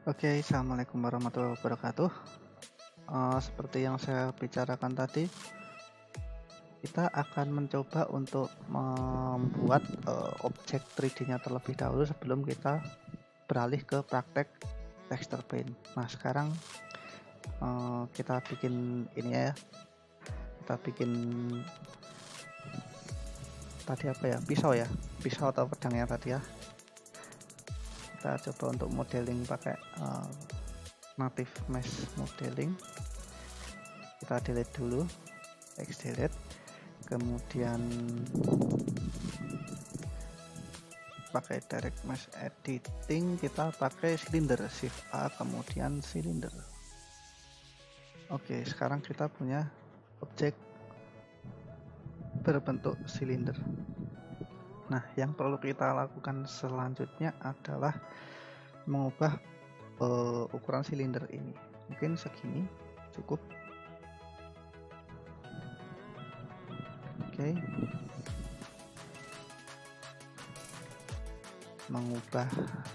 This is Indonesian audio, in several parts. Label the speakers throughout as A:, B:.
A: Oke, assalamualaikum warahmatullahi wabarakatuh. Seperti yang saya bicarakan tadi, kita akan mencoba untuk membuat objek 3D-nya terlebih dahulu sebelum kita beralih ke praktek texture paint. Nah, sekarang kita bikin ini ya. Kita bikin tadi apa ya? Pisau atau pedangnya tadi ya. Kita coba untuk modeling pakai native mesh modeling. Kita delete dulu, X delete, kemudian pakai direct mesh editing, kita pakai silinder, shift A kemudian silinder. Oke, sekarang kita punya objek berbentuk silinder. Nah, yang perlu kita lakukan selanjutnya adalah mengubah ukuran silinder ini. Mungkin segini cukup. Oke, mengubah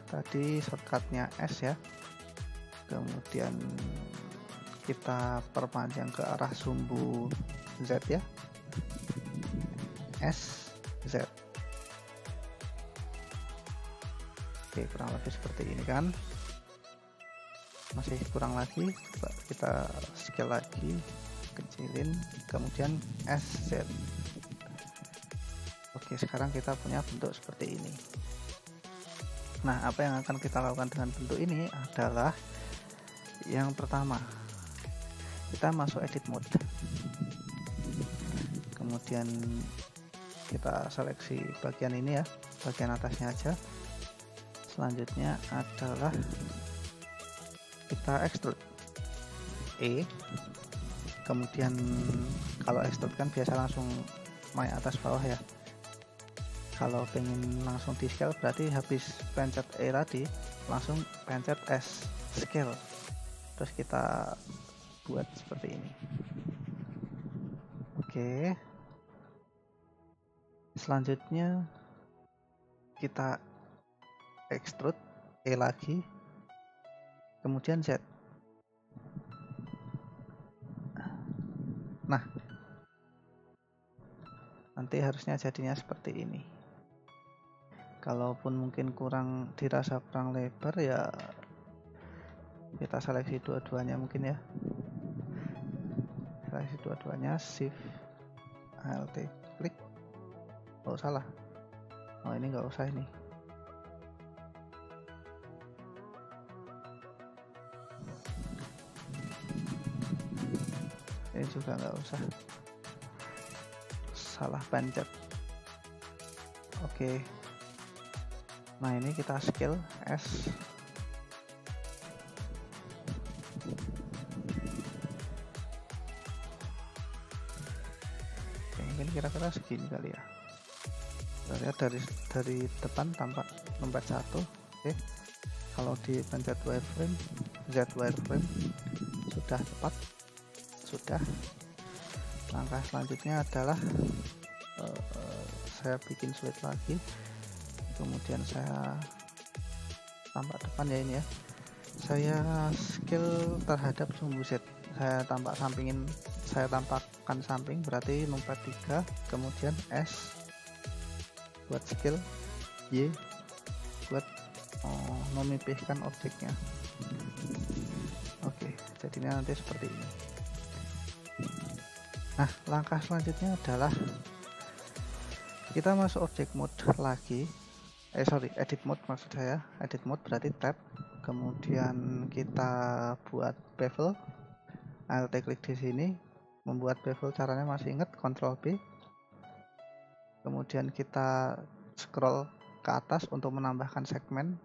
A: tadi shortcutnya S ya, kemudian kita perpanjang ke arah sumbu Z ya, S Z. Oke, kurang lebih seperti ini kan. Masih kurang lagi, coba kita scale lagi, kecilin, kemudian SZ. Oke, sekarang kita punya bentuk seperti ini. Nah, apa yang akan kita lakukan dengan bentuk ini adalah yang pertama, kita masuk edit mode, kemudian kita seleksi bagian ini ya, bagian atasnya aja. Selanjutnya adalah kita extrude E, kemudian kalau extrude kan biasa langsung main atas bawah ya. Kalau pengen langsung di scale berarti habis pencet E tadi langsung pencet S scale, terus kita buat seperti ini. Oke, selanjutnya kita extrude E lagi, kemudian Z. Nah, nanti harusnya jadinya seperti ini. Kalaupun mungkin dirasa kurang lebar ya kita seleksi dua-duanya mungkin ya, seleksi dua-duanya, shift alt klik. Oh salah, oh ini nggak usah, ini juga nggak usah, salah pencet. Oke, nah ini kita scale S. Oke, mungkin kira-kira segini kali ya. Kita lihat dari depan tampak nomor 1. Oke, kalau dipencet wireframe, Z wireframe sudah tepat. Sudah. Langkah selanjutnya adalah saya bikin slide lagi, kemudian saya tampak depan ya, ini ya, saya scale terhadap sumbu Z, saya tampakkan samping, berarti numpad 3, kemudian S buat scale, Y buat memipihkan objeknya. Oke, jadinya nanti seperti ini. Nah, langkah selanjutnya adalah kita masuk object mode lagi, edit mode maksud saya. Edit mode berarti tab, kemudian kita buat bevel, alt klik di sini. Membuat bevel caranya masih ingat, Ctrl B, kemudian kita scroll ke atas untuk menambahkan segmen.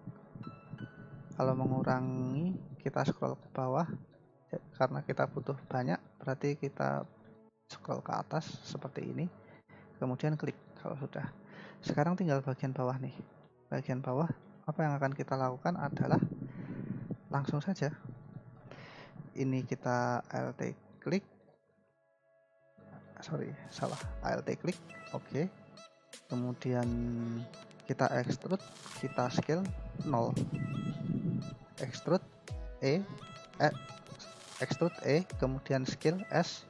A: Kalau mengurangi kita scroll ke bawah, karena kita butuh banyak berarti kita scroll ke atas seperti ini, kemudian klik kalau sudah. Sekarang tinggal bagian bawah nih. Bagian bawah, apa yang akan kita lakukan adalah langsung saja ini kita alt klik, alt klik, oke. Kemudian kita extrude, kita scale 0. extrude E, extrude E, kemudian scale S,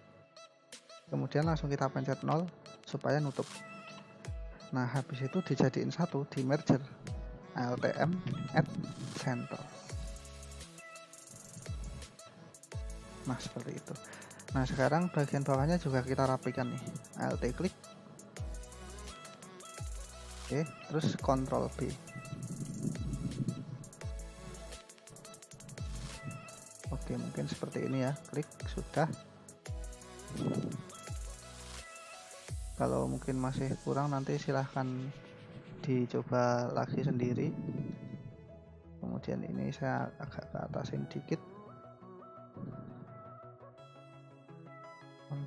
A: kemudian langsung kita pencet 0 supaya nutup. Nah, habis itu dijadiin satu, di merger ALTM add center. Nah, seperti itu. Nah, sekarang bagian bawahnya juga kita rapikan nih. Alt klik. Oke, terus Ctrl B. Oke, mungkin seperti ini ya. Klik, sudah. Kalau mungkin masih kurang, nanti silahkan dicoba lagi sendiri. Kemudian ini saya agak ke atasin dikit.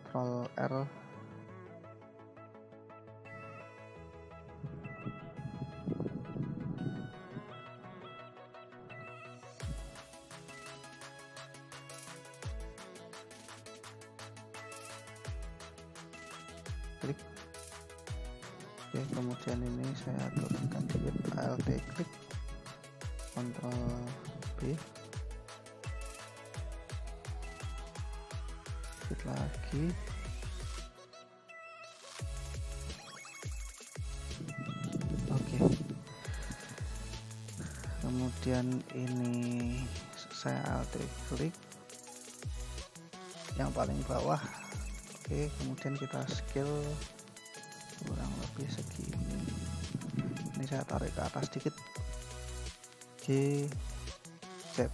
A: Ctrl R. Klik. Oke, kemudian ini saya turunkan dikit, Alt klik, Ctrl B, dikit lagi. Oke, kemudian ini saya Alt klik yang paling bawah. Oke, kemudian kita scale kurang lebih segini. Ini saya tarik ke atas dikit. G Z.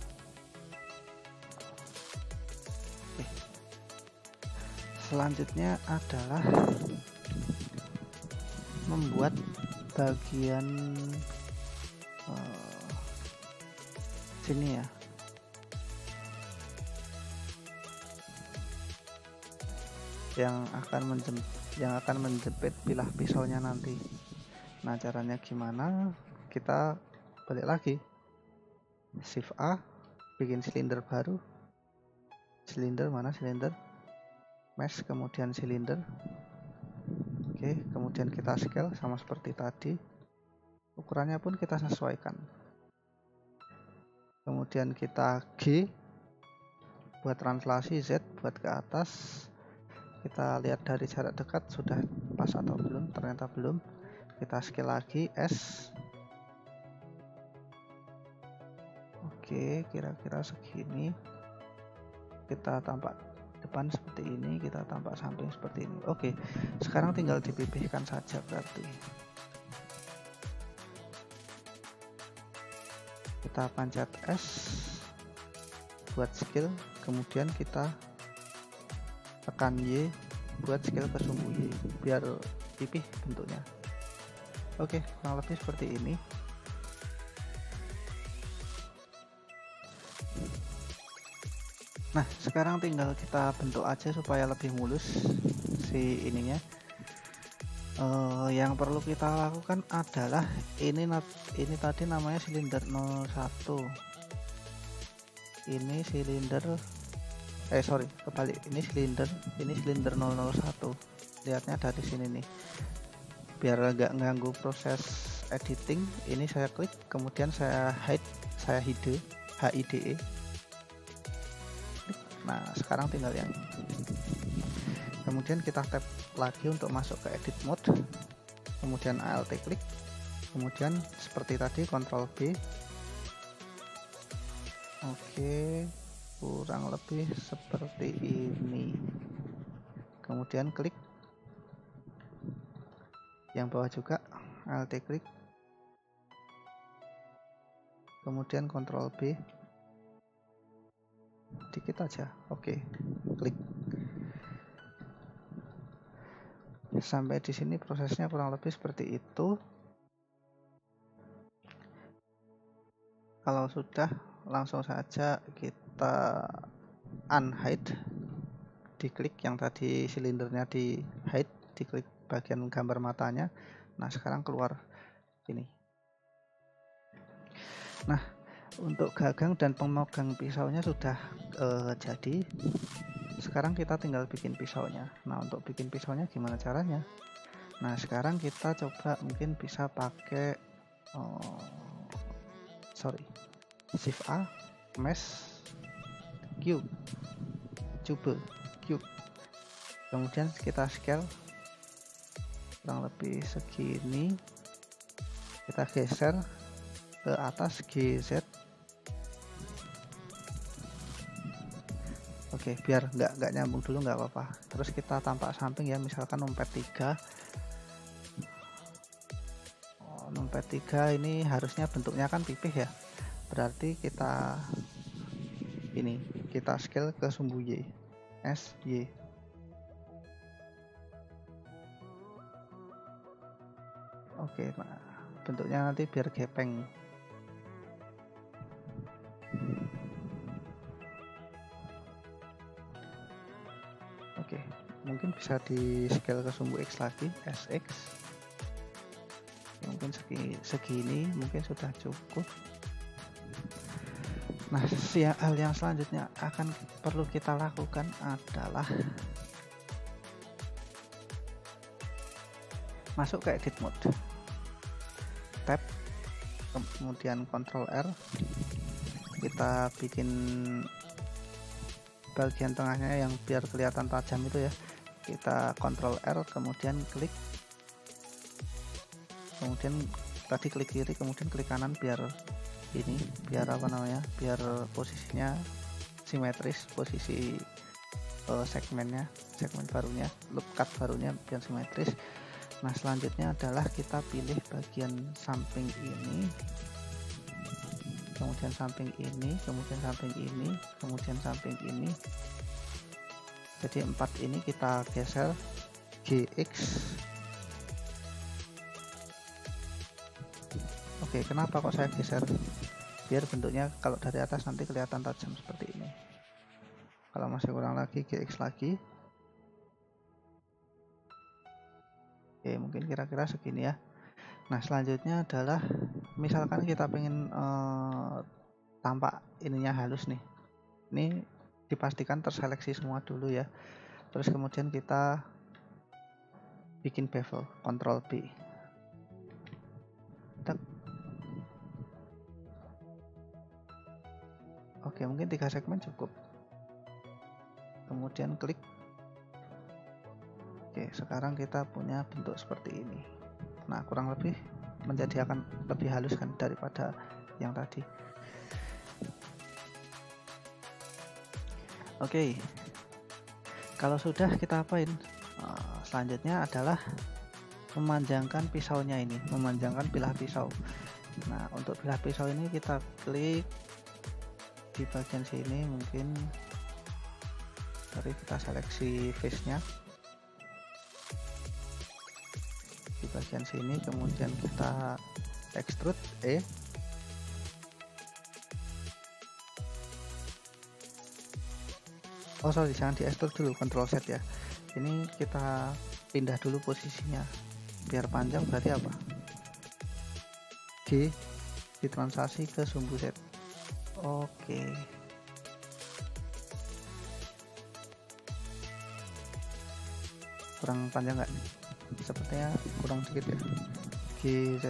A: Oke. Selanjutnya adalah membuat bagian sini ya. Yang akan menjepit bilah pisaunya nanti. Nah, caranya gimana? Kita balik lagi, Shift A, bikin silinder baru. Silinder mana? Silinder mesh, kemudian silinder. Oke, kemudian kita scale sama seperti tadi. Ukurannya pun kita sesuaikan. Kemudian kita G buat translasi, Z buat ke atas. Kita lihat dari jarak dekat sudah pas atau belum. Ternyata belum. Kita scale lagi, S. Oke, kira-kira segini. Kita tampak depan seperti ini, kita tampak samping seperti ini. Oke, sekarang tinggal dipipihkan saja berarti. Kita pencet S buat scale, kemudian kita tekan Y buat scale ke sumbu Y biar pipih bentuknya. Oke, kurang lebih seperti ini. Nah, sekarang tinggal kita bentuk aja supaya lebih mulus si ininya. Yang perlu kita lakukan adalah ini tadi namanya silinder 01. Ini silinder kebalik, ini silinder 001. Lihatnya dari sini nih, biar nggak ganggu proses editing. Ini saya klik, kemudian saya hide HIDE. Nah, sekarang tinggal yang ini. Kemudian kita tap lagi untuk masuk ke edit mode, kemudian Alt klik, kemudian seperti tadi Ctrl B. Oke, kurang lebih seperti ini. Kemudian klik yang bawah juga, Alt klik, kemudian Ctrl B dikit aja. Oke, klik. Sampai di sini prosesnya kurang lebih seperti itu. Kalau sudah, langsung saja kita unhide, diklik yang tadi silindernya di hide, diklik bagian gambar matanya. Nah, sekarang keluar ini. Nah, untuk gagang dan pemegang pisaunya sudah jadi. Sekarang kita tinggal bikin pisaunya. Nah, untuk bikin pisaunya gimana caranya? Nah, sekarang kita coba mungkin bisa pakai Shift A, mesh, cube, cube. Kemudian kita scale kurang lebih segini, kita geser ke atas GZ. Oke, biar nggak nyambung dulu nggak apa-apa. Terus kita tampak samping ya, misalkan numpad 3. Numpad 3 ini harusnya bentuknya kan pipih ya, berarti kita scale ke sumbu Y, SY. Oke, nah bentuknya nanti biar gepeng. Oke, mungkin bisa di scale ke sumbu X lagi, SX. Mungkin segini mungkin sudah cukup. Nah, hal yang selanjutnya akan perlu kita lakukan adalah masuk ke edit mode, tab, kemudian Ctrl R, kita bikin bagian tengahnya yang biar kelihatan tajam itu ya, kita Ctrl R, kemudian klik, kemudian tadi klik kiri, kemudian klik kanan biar biar biar posisinya simetris, posisi segmen barunya, loop cut barunya biar simetris. Nah, selanjutnya adalah kita pilih bagian samping ini, kemudian samping ini, kemudian samping ini, kemudian samping ini. Jadi 4 ini kita geser GX. Oke, kenapa kok saya geser? Biar bentuknya kalau dari atas nanti kelihatan tajam seperti ini. Kalau masih kurang lagi, GX lagi. Oke, mungkin kira-kira segini ya. Nah, selanjutnya adalah misalkan kita pengen tampak ininya halus nih. Ini dipastikan terseleksi semua dulu ya. Terus kemudian kita bikin bevel, Ctrl B. Oke, mungkin 3 segmen cukup. Kemudian klik. Oke, sekarang kita punya bentuk seperti ini. Nah, kurang lebih akan lebih halus kan daripada yang tadi. Oke, kalau sudah kita apain? Selanjutnya adalah memanjangkan pisaunya ini, memanjangkan bilah pisau. Nah, untuk bilah pisau ini kita klik di bagian sini, mungkin kita seleksi face-nya di bagian sini, kemudian kita extrude jangan di extrude dulu, Ctrl Z ya. Ini kita pindah dulu posisinya biar panjang, berarti apa? G ditranslasi ke sumbu Z. Oke. Kurang panjang nggak nih? Sepertinya kurang dikit ya. GZ.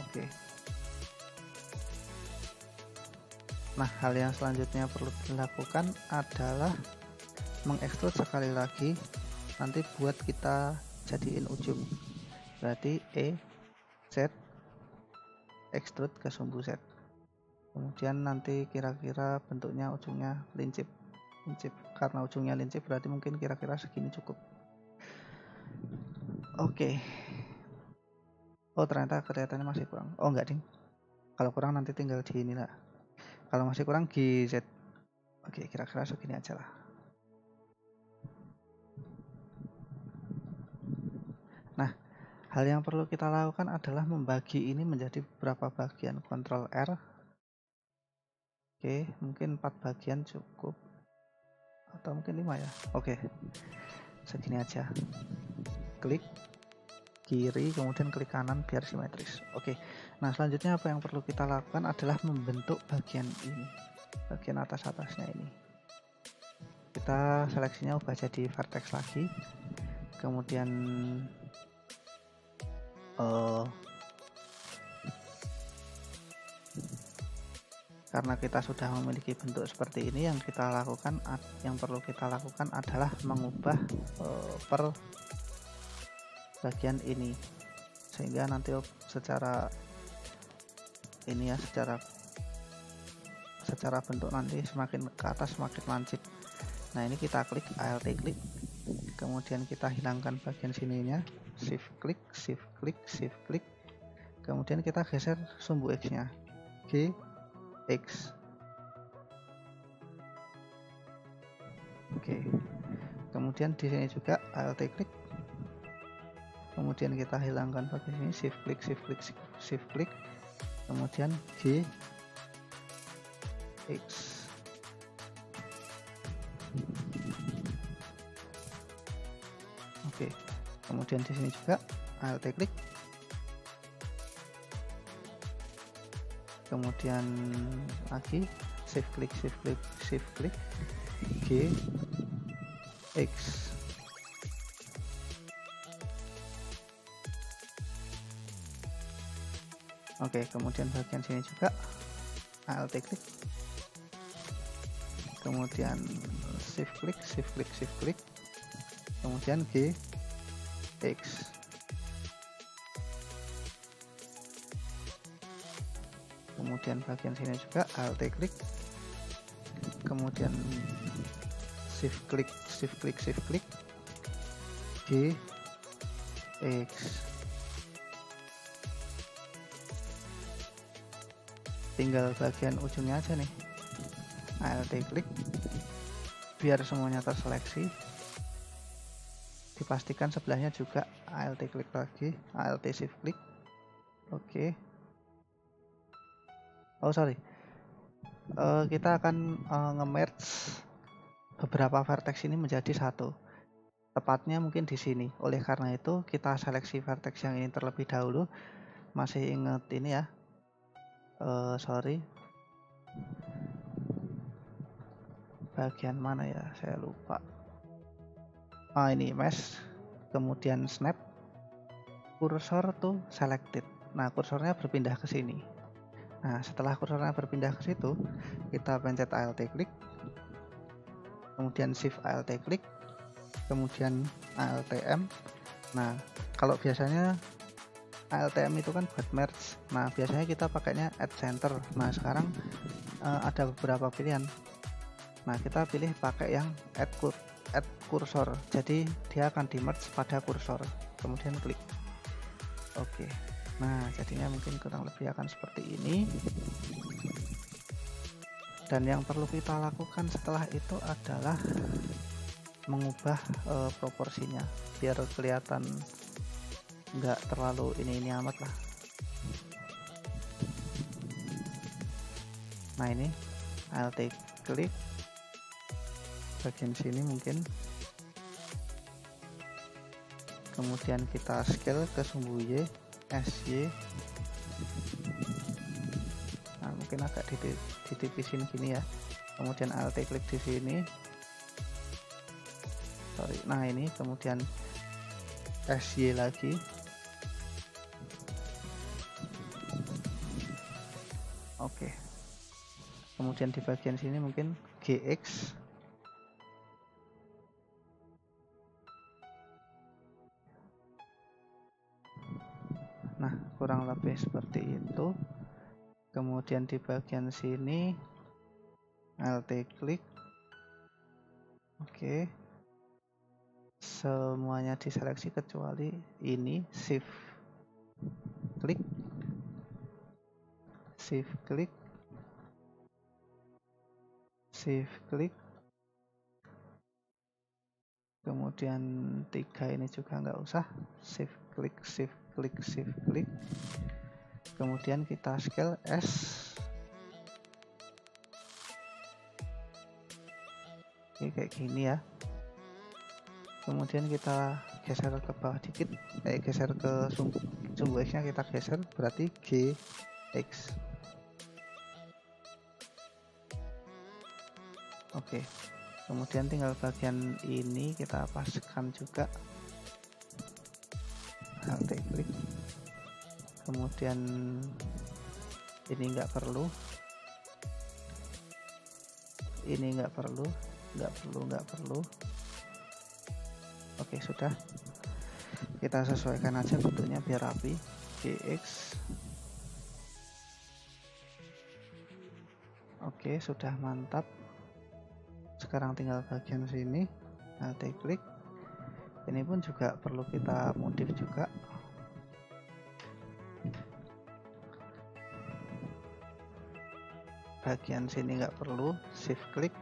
A: Oke. Nah, hal yang selanjutnya perlu dilakukan adalah mengekstrud sekali lagi, nanti buat kita jadiin ujung. Berarti Z extrude ke sumbu Z. Kemudian nanti kira-kira bentuknya ujungnya lincip. Karena ujungnya lincip berarti mungkin kira-kira segini cukup. Oke. Oh, ternyata kelihatannya masih kurang. Oh, enggak ding. Kalau kurang nanti tinggal di inilah. Kalau masih kurang GZ. Oke, kira-kira segini aja lah. Nah, hal yang perlu kita lakukan adalah membagi ini menjadi beberapa bagian. Ctrl R. Oke, mungkin 4 bagian cukup. Atau mungkin 5 ya. Oke. Segini aja. Klik kiri, kemudian klik kanan biar simetris. Oke. Nah, selanjutnya apa yang perlu kita lakukan adalah membentuk bagian ini. Bagian atas-atasnya ini. Kita seleksinya ubah jadi vertex lagi. Kemudian Karena kita sudah memiliki bentuk seperti ini, yang perlu kita lakukan adalah mengubah per bagian ini, sehingga nanti secara ini ya, secara bentuk nanti semakin ke atas semakin lancip. Nah, ini kita klik, Alt klik, kemudian kita hilangkan bagian sininya, shift klik, shift klik, shift klik, kemudian kita geser sumbu X nya, G X. Oke, kemudian di sini juga Alt klik, kemudian kita hilangkan bagian ini, shift klik, shift klik, shift klik, kemudian G X. Oke, kemudian di sini juga Alt klik, kemudian lagi shift klik, shift klik, shift klik, G X. Oke, kemudian bagian sini juga Alt klik, kemudian shift klik, shift klik, shift klik, kemudian G X. Kemudian bagian sini juga Alt klik, kemudian shift klik, shift klik, shift klik, G X. Tinggal bagian ujungnya aja nih, Alt klik, biar semuanya terseleksi, dipastikan sebelahnya juga Alt klik lagi, Alt shift klik. Oke. Oh sorry, kita akan nge-merge beberapa vertex ini menjadi satu, tepatnya mungkin di sini. Oleh karena itu kita seleksi vertex yang ini terlebih dahulu. Masih ingat ini ya, sorry, bagian mana ya, saya lupa. Ini mesh, kemudian snap, kursor to selected. Nah, kursornya berpindah ke sini. Nah, setelah kursornya berpindah ke situ, kita pencet Alt klik, kemudian Shift Alt klik, kemudian Alt M. Nah, kalau biasanya Alt M itu kan buat merge. Nah, biasanya kita pakainya add center. Nah, sekarang ada beberapa pilihan. Nah, kita pilih pakai yang add kursor. Jadi dia akan di merge pada kursor. Kemudian klik. Oke. Nah, jadinya mungkin kurang lebih akan seperti ini. Dan yang perlu kita lakukan setelah itu adalah mengubah proporsinya biar kelihatan nggak terlalu ini amat lah. Nah, ini Alt klik, bagian sini mungkin, kemudian kita scale ke sumbu Y, SY. Nah, mungkin agak ditipisin gini ya, kemudian Alt klik di sini, sorry. Nah, ini kemudian SY lagi, oke. Kemudian di bagian sini mungkin GX. Nah, kurang lebih seperti itu. Kemudian di bagian sini Alt klik, oke. Semuanya diseleksi kecuali ini, shift klik, shift klik, shift klik, kemudian 3 ini juga nggak usah, shift klik, shift klik, shift klik, kemudian kita scale S. Oke, kayak gini ya. Kemudian kita geser ke bawah dikit, geser ke sumbu X nya, kita geser, berarti GX. Oke, kemudian tinggal bagian ini kita paskan juga, Alt klik, kemudian ini nggak perlu, ini nggak perlu. Oke, sudah, kita sesuaikan aja bentuknya biar rapi. GX. Oke, sudah mantap. Sekarang tinggal bagian sini, Alt klik. Ini pun juga perlu kita modif juga. Bagian sini nggak perlu, shift klik.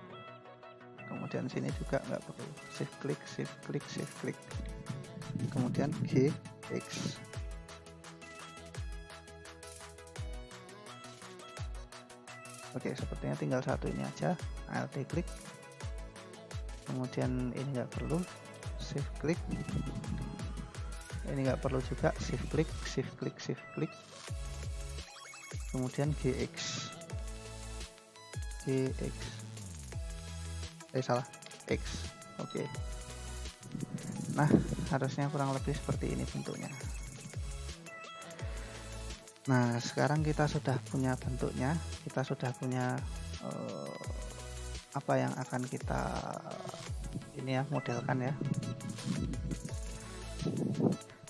A: Kemudian sini juga nggak perlu, shift klik, kemudian GX. Oke, sepertinya tinggal satu ini aja, Alt klik, kemudian ini nggak perlu, shift klik, ini nggak perlu juga, shift klik, kemudian GX. Salah, X. Oke. Nah, harusnya kurang lebih seperti ini bentuknya. Nah, sekarang kita sudah punya bentuknya, kita sudah punya apa yang akan kita ini ya, modelkan ya.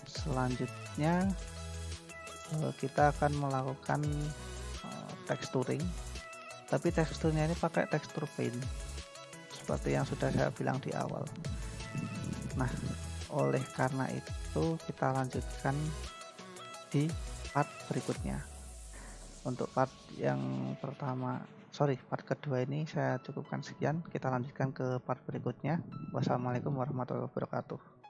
A: Selanjutnya kita akan melakukan texturing, tapi teksturnya ini pakai tekstur paint seperti yang sudah saya bilang di awal. Nah, oleh karena itu kita lanjutkan di part berikutnya. Untuk part yang part kedua ini saya cukupkan sekian. Kita lanjutkan ke part berikutnya. Wassalamualaikum warahmatullahi wabarakatuh.